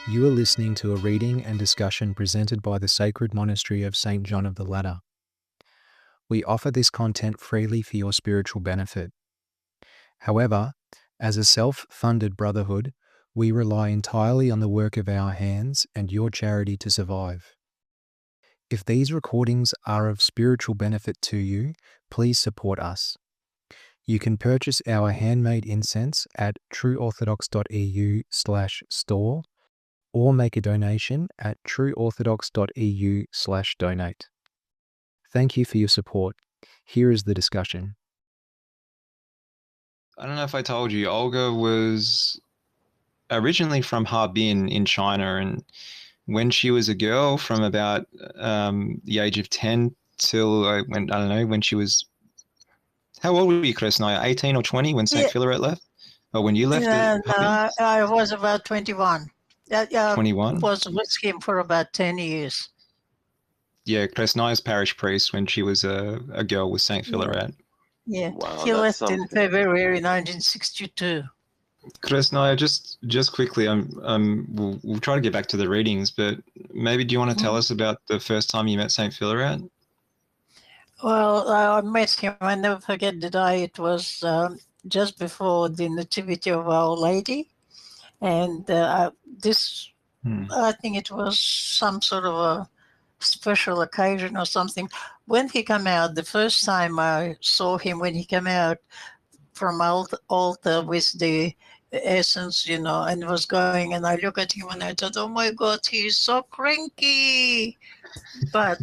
You are listening to a reading and discussion presented by the Sacred Monastery of St. John of the Ladder. We offer this content freely for your spiritual benefit. However, as a self-funded brotherhood, we rely entirely on the work of our hands and your charity to survive. If these recordings are of spiritual benefit to you, please support us. You can purchase our handmade incense at TrueOrthodox.eu/store or make a donation at TrueOrthodox.eu/donate. Thank you for your support. Here is the discussion. I don't know if I told you, Olga was originally from Harbin in China, and when she was a girl, from about the age of 10 till when she was, how old were you, Chris? 18 or 20 when St. Philaret left? Or when you left Harbin? No, I was about 21. I 21? was with him for about 10 years. Yeah, Kresnaya's parish priest when she was a girl with St. Philaret. Yeah, Wow, he that's left in February 1962. Kresnaya, just quickly, we'll try to get back to the readings, but maybe do you want to tell us about the first time you met St. Philaret? Well, I met him, I never forget the day. It was just before the Nativity of Our Lady. And I think it was some sort of a special occasion or something. When he came out, the first time I saw him, when he came out from altar with the essence, and was going, and I look at him and I thought, oh my God, he's so cranky. But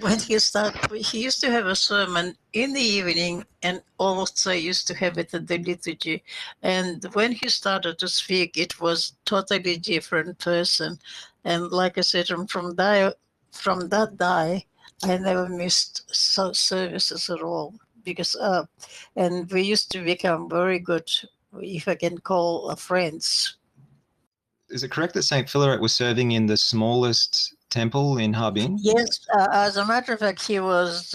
when he used to have a sermon in the evening and also used to have it at the liturgy. And when he started to speak, it was totally different person. And like I said, from that day, I never missed services at all. Because, and we used to become very good, if I can call friends. Is it correct that St. Philaret was serving in the smallest temple in Harbin? Yes, as a matter of fact, he was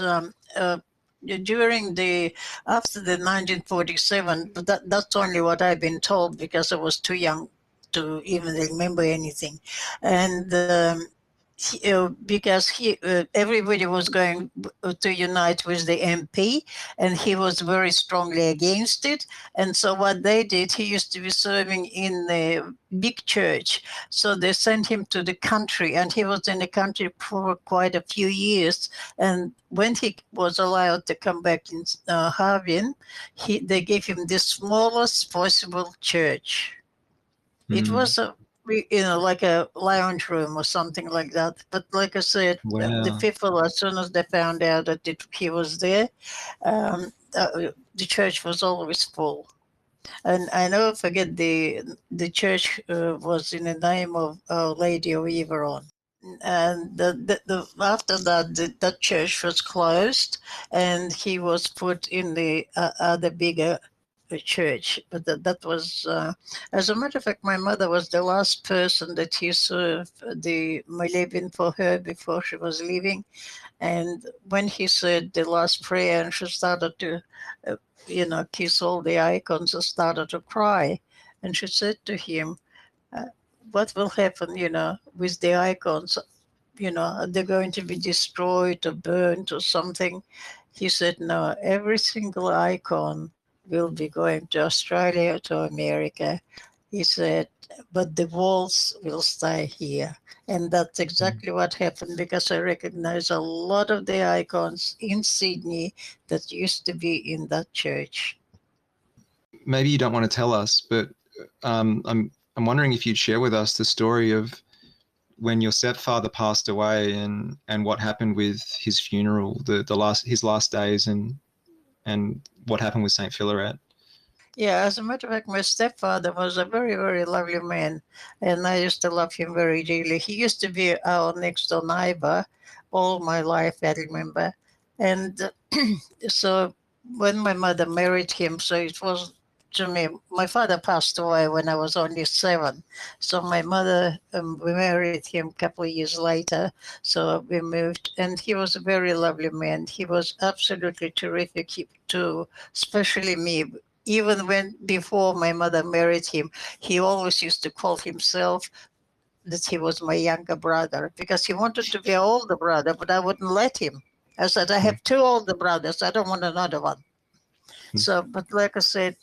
during after the 1947, but that's only what I've been told because I was too young to even remember anything. And because everybody was going to unite with the MP, and he was very strongly against it. And so what they did, he used to be serving in the big church, so they sent him to the country, and he was in the country for quite a few years. And when he was allowed to come back in Harbin, they gave him the smallest possible church. It was like a lounge room or something like that. But like I said, the people, as soon as they found out that he was there, the church was always full. And I never forget the church was in the name of Our Lady of Hieromonk. And after that, that church was closed, and he was put in the other bigger church. But that was, as a matter of fact, my mother was the last person that he served the Molebin for her before she was leaving. And when he said the last prayer and she started to, kiss all the icons and started to cry. And she said to him, what will happen, with the icons? Are they going to be destroyed or burnt or something? He said, no, every single icon will be going to Australia, to America. He said, but the walls will stay here. And that's exactly what happened, because I recognize a lot of the icons in Sydney that used to be in that church. Maybe you don't want to tell us, but I'm wondering if you'd share with us the story of when your stepfather passed away and what happened with his funeral, his last days, and what happened with St. Philaret. Yeah, as a matter of fact, my stepfather was a very, very lovely man, and I used to love him very dearly. He used to be our next door neighbor all my life, I remember. And so when my mother married him, so it was to me, my father passed away when I was only 7. So my mother, we married him a couple of years later. So we moved, and he was a very lovely man. He was absolutely terrific to, especially me. Even before my mother married him, he always used to call himself that he was my younger brother, because he wanted to be an older brother, but I wouldn't let him. I said, I have two older brothers. I don't want another one. So, but like I said,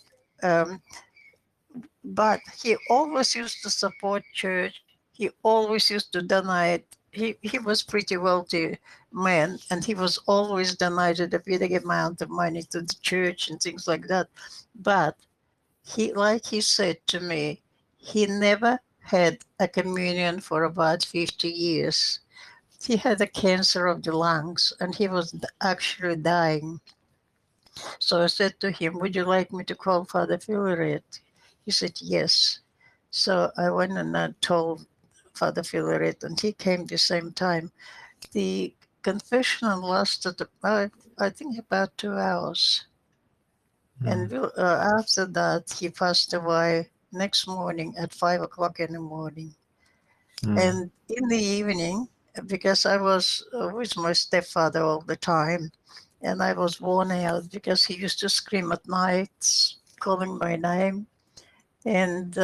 but he always used to support church. He always used to donate. He was pretty wealthy man, and he was always donated a big amount of money to the church and things like that. But he, like he said to me, he never had a communion for about 50 years. He had a cancer of the lungs, and he was actually dying. So I said to him, would you like me to call Father Philaret? He said, yes. So I went and I told Father Philaret, and he came the same time. The confession lasted, I think, about 2 hours. And after that, he passed away next morning at 5 o'clock in the morning. And in the evening, because I was with my stepfather all the time, and I was worn out because he used to scream at night, calling my name. And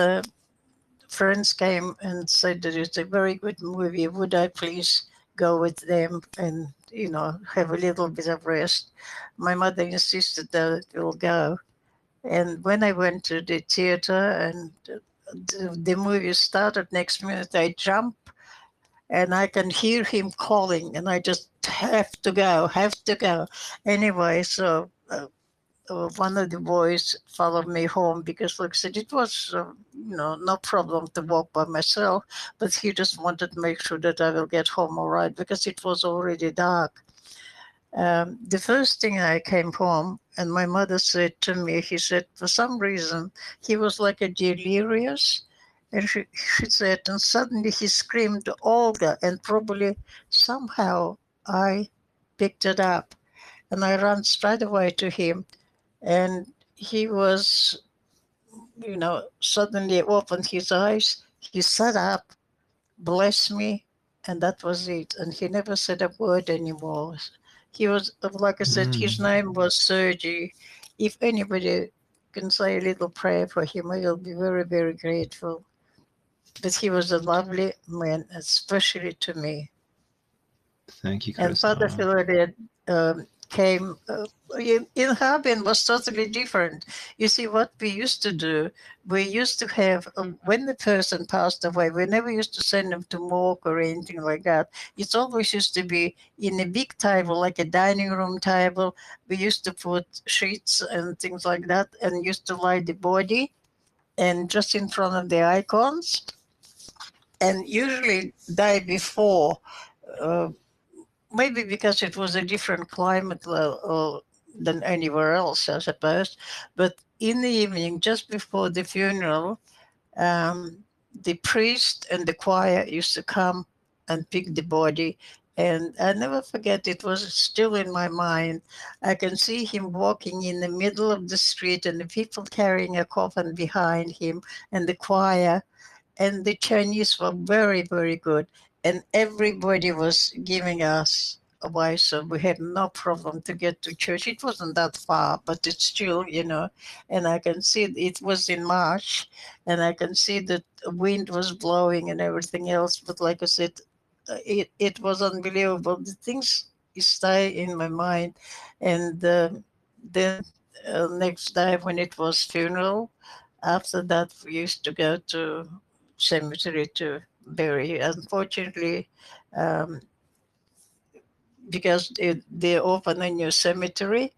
friends came and said that it's a very good movie. Would I please go with them and, have a little bit of rest? My mother insisted that we'll go. And when I went to the theater and the movie started, next minute I jump and I can hear him calling, and I just have to go, have to go. Anyway, so one of the boys followed me home because, like I said, it was, no problem to walk by myself, but he just wanted to make sure that I will get home all right because it was already dark. The first thing I came home, and my mother said to me, he said, for some reason, he was like a delirious. And she said, and suddenly he screamed, Olga, and probably somehow I picked it up. And I ran straight away to him. And he was, suddenly opened his eyes. He sat up, blessed me, and that was it. And he never said a word anymore. He was, like I said, his name was Sergi. If anybody can say a little prayer for him, I will be very, very grateful. But he was a lovely man, especially to me. Thank you, And Father Krista. Philaret came in Harbin was totally different. You see, what we used to do, we used to have, when the person passed away, we never used to send them to morgue or anything like that. It always used to be in a big table, like a dining room table. We used to put sheets and things like that and used to lie the body and just in front of the icons. And usually day before, uh, maybe because it was a different climate than anywhere else, I suppose. But in the evening, just before the funeral, the priest and the choir used to come and pick the body. And I never forget, it was still in my mind. I can see him walking in the middle of the street and the people carrying a coffin behind him and the choir. And the Chinese were very, very good. And everybody was giving us away, so we had no problem to get to church. It wasn't that far, but it's still, and I can see it was in March, and I can see that the wind was blowing and everything else. But like I said, it was unbelievable. The things stay in my mind. And then next day when it was funeral, after that we used to go to cemetery to bury. Unfortunately, um, because they opened a new cemetery,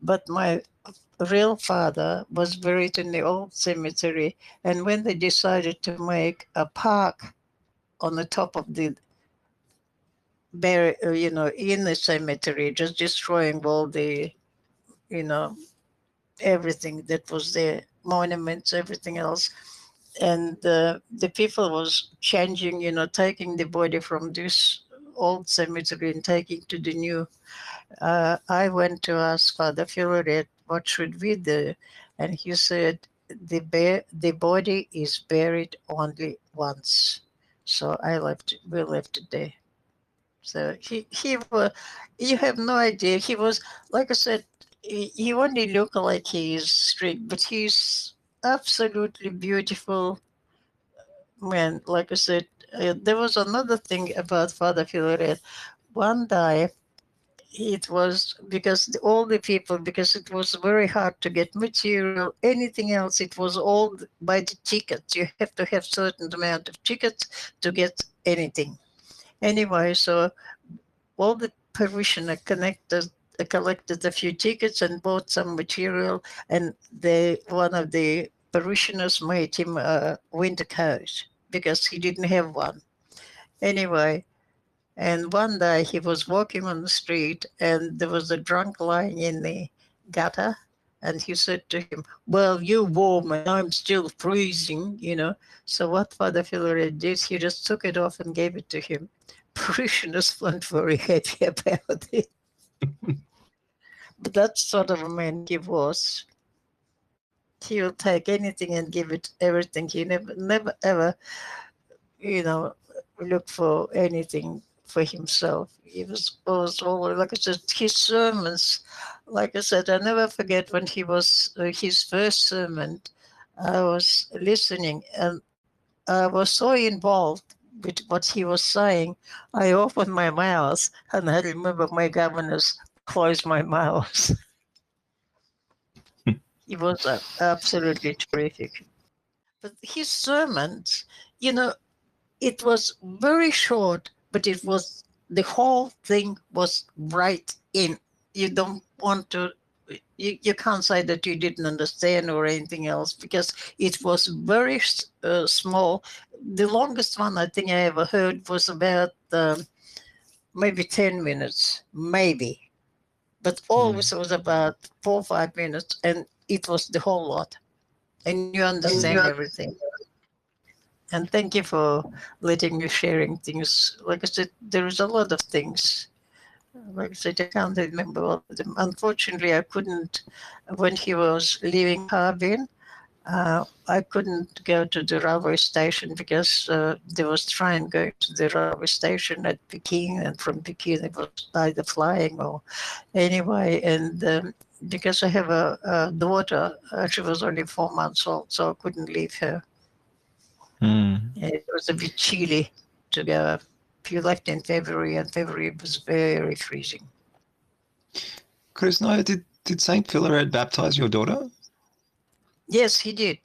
but my real father was buried in the old cemetery. And when they decided to make a park on the top of the in the cemetery, just destroying all the, you know, everything that was there, monuments, everything else. And the people was changing, taking the body from this old cemetery and taking to the new. I went to ask Father Philaret, what should we do? And he said, the body is buried only once. So we left it there. So he was, you have no idea. He was, like I said, he only looked like he is strict, but he's absolutely beautiful man. Like I said, there was another thing about Father Philaret. One day, it was because all the people, because it was very hard to get material, anything else, it was all by the tickets. You have to have certain amount of tickets to get anything. Anyway, so all the parishioner collected a few tickets and bought some material, and one of the parishioners made him a winter coat because he didn't have one. Anyway, and one day he was walking on the street and there was a drunk lying in the gutter. And he said to him, "Well, you're warm and I'm still freezing, you know." So what Father Philaret did, he just took it off and gave it to him. Parishioners weren't very happy about it. But that's sort of a man he was. He will take anything and give it everything. He never ever, you know, look for anything for himself. He was always, like I said, his sermons, like I said, I never forget when he was, his first sermon, I was listening and I was so involved with what he was saying. I opened my mouth and I remember my governors closed my mouth. He was absolutely terrific. But his sermons, you know, it was very short, but it was, the whole thing was right in. You don't want to, you can't say that you didn't understand or anything else because it was very small. The longest one I think I ever heard was about maybe 10 minutes, maybe. But always it was about 4 or 5 minutes, and it was the whole lot. And you understand everything. And thank you for letting me sharing things. Like I said, there is a lot of things. Like I said, I can't remember all of them. Unfortunately, I couldn't, when he was leaving Harbin, I couldn't go to the railway station because there was train going to the railway station at Peking, and from Peking it was either flying or anyway. And because I have a daughter, she was only 4 months old, so I couldn't leave her. It was a bit chilly to go. You left in February, and February was very freezing. Chris, no, did Saint Philaret baptize your daughter? Yes, he did.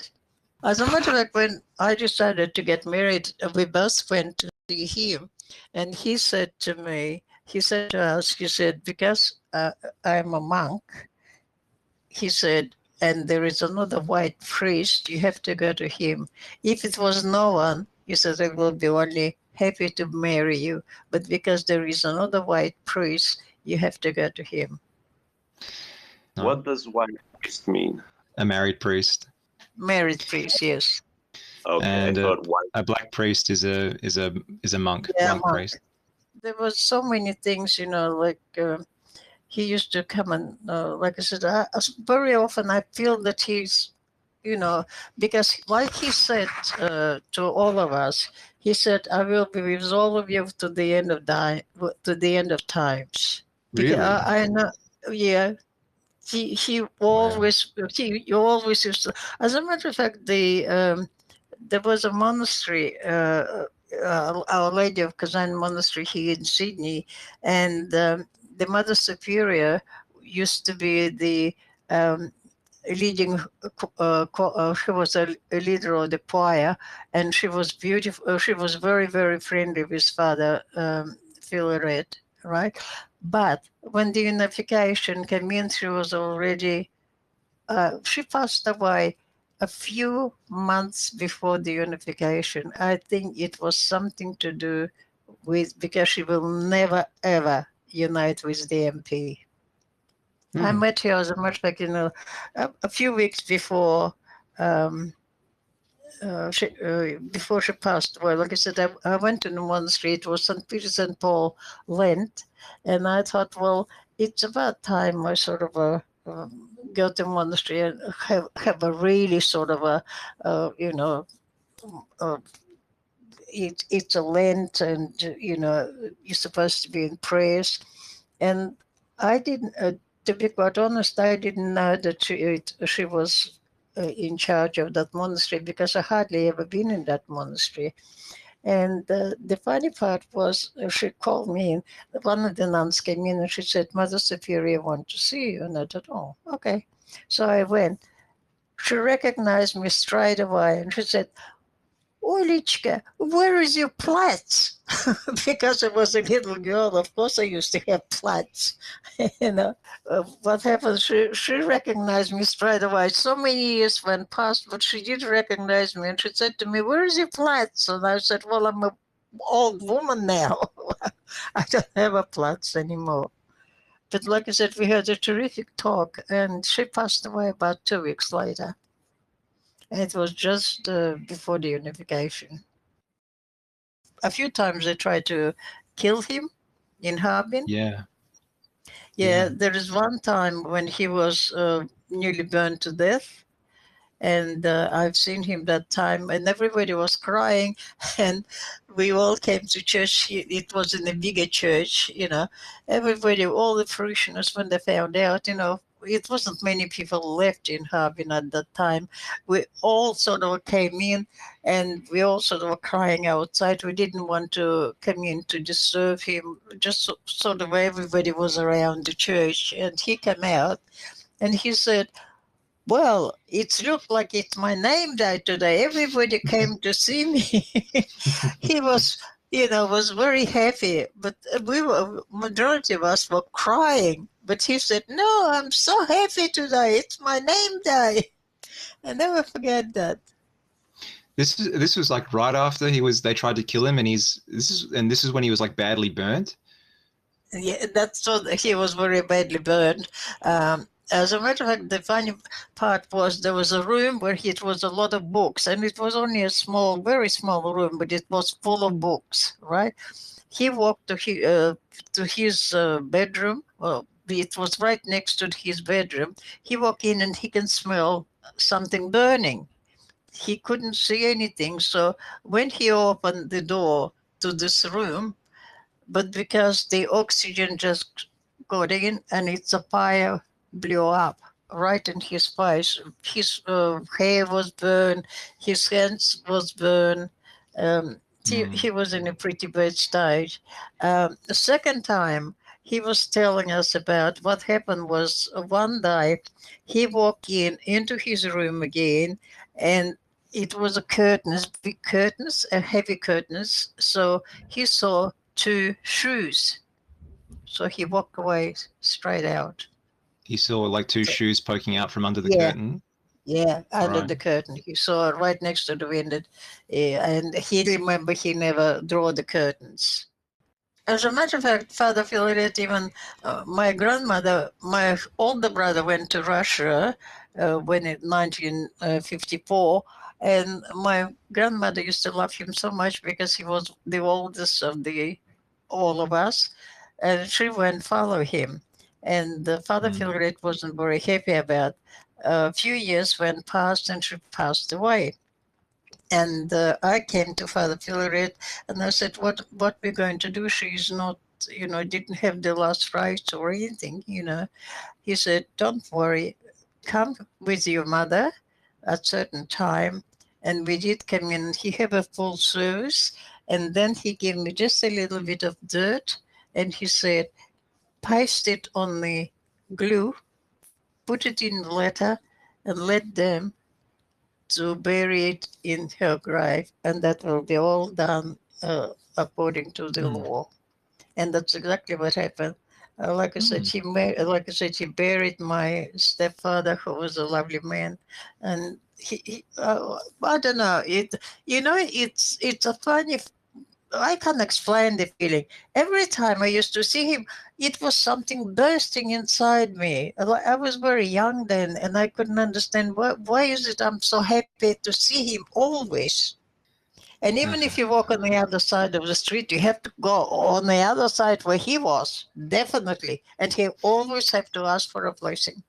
As a matter of fact, when I decided to get married, we both went to see him, and he said to me, he said to us, he said, because I'm a monk, he said, and there is another white priest, you have to go to him. If it was no one, he said, I will be only happy to marry you. But because there is another white priest, you have to go to him. No. What does white priest mean? A married priest. Married priest, yes. Okay, And I thought white. a black priest is a monk. Yeah, monk priest. There was so many things, you know, like he used to come and, like I said, very often I feel that he's, you know, because like he said to all of us, he said, I will be with all of you to the end of times. Really? Because I know, yeah. He always he always used to. As a matter of fact, there was a monastery, Our Lady of Kazan Monastery here in Sydney, and the Mother Superior used to be the leading. She was a leader of the choir, and she was beautiful. She was very friendly with Father Philaret, right? But when the unification came in, she was already. She passed away a few months before the unification. I think it was something to do with, because she will never ever unite with the MP. I met her, as a matter of fact, you know, a few weeks before before she passed away. Like I said, I went to the monastery. It was St. Peter St. Paul Lent, and I thought, well, it's about time I sort of go to the monastery and have a really sort of a you know, it's a Lent, and you know, you're supposed to be in prayers, and I didn't. To be quite honest, I didn't know that she was in charge of that monastery, because I hardly ever been in that monastery. And the funny part was she called me in. One of the nuns came in and she said, Mother Sophia, I want to see you. And I thought, oh, okay. So I went. She recognized me straight away and she said, Olichka, where is your plaits? Because I was a little girl, of course I used to have plaits. What happened? She recognized me straight away. So many years went past, but she did recognize me. And she said to me, where is your plaits? And I said, well, I'm an old woman now. I don't have a plaits anymore. But like I said, we had a terrific talk, and she passed away about 2 weeks later. And it was just before the unification. A few times they tried to kill him in Harbin. Yeah. Yeah, there is one time when he was nearly burned to death. And I've seen him that time, and everybody was crying, and we all came to church. It was in a bigger church, Everybody, all the parishioners, when they found out, it wasn't many people left in Harbin at that time. We all sort of came in, and we all sort of were crying outside. We didn't want to come in to disturb him. Just sort of everybody was around the church, and he came out, and he said, well, it looked like it's my name day today. Everybody came to see me. He was very happy, but majority of us were crying. But he said, no, I'm so happy today. It's my name day. I never forget that. This was like right after they tried to kill him, and this is when he was like badly burnt. Yeah, that's so he was very badly burned. As a matter of fact, the funny part was there was a room where it was a lot of books, and it was only a very small room, but it was full of books, right? He walked to his bedroom. Well, it was right next to his bedroom. He walked in and he can smell something burning. He couldn't see anything. So when he opened the door to this room, but because the oxygen just got in and it's a fire blew up right in his face. His hair was burned, his hands was burned. He was in a pretty bad state. The second time, he was telling us about what happened was one day he walked into his room again, and it was big curtains, heavy curtains. So he saw 2 shoes. So he walked away straight out. He saw like 2 shoes poking out from under the Yeah. curtain. Yeah, under Right. the curtain. He saw it right next to the window. And he remembered he never drew the curtains. As a matter of fact, Father Philaret, even my grandmother, my older brother went to Russia when in 1954. And my grandmother used to love him so much because he was the oldest of all of us. And she went follow him. And Father Philaret wasn't very happy about. A few years went past and she passed away. And I came to Father Philaret and I said, what we're going to do? She's not, didn't have the last rites or anything, He said, don't worry, come with your mother at certain time. And we did come in. He had a full service. And then he gave me just a little bit of dirt. And he said, paste it on the glue, put it in the letter, and let them to bury it in her grave, and that will be all done according to the law. And that's exactly what happened. Like I said, she buried my stepfather, who was a lovely man, and he I don't know. It's a funny. I can't explain the feeling. Every time I used to see him, it was something bursting inside me. I was very young then, and I couldn't understand why is it I'm so happy to see him always. And even if you walk on the other side of the street, you have to go on the other side where he was, definitely. And he always have to ask for a blessing.